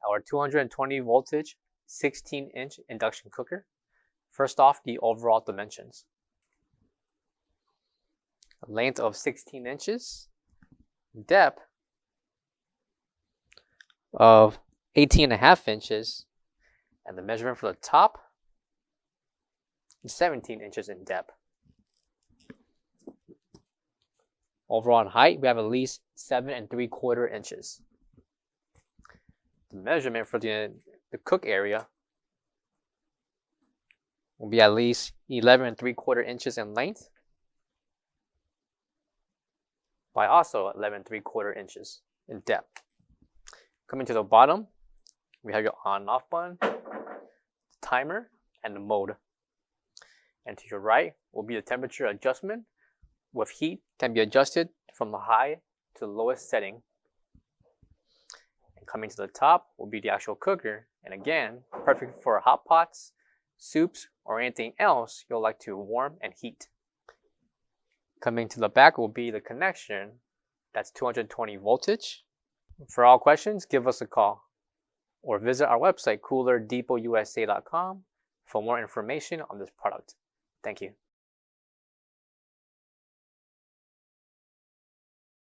our 220 voltage 16-inch induction cooker. First off, the overall dimensions. A length of 16 inches, depth of 18.5 inches, and the measurement for the top is 17 inches in depth. Overall in height, we have at least 7 3/4 inches. The measurement for the cook area will be at least 11 3/4 inches in length by also 11 3/4 inches in depth. Coming to the bottom, we have your on and off button, the timer, and the mode. And to your right will be the temperature adjustment, with heat can be adjusted from the high to the lowest setting. And coming to the top will be the actual cooker, and again, perfect for hot pots, soups, or anything else you'll like to warm and heat. Coming to the back will be the connection, that's 220 voltage. For all questions, give us a call or visit our website, coolerdepotUSA.com, for more information on this product. Thank you.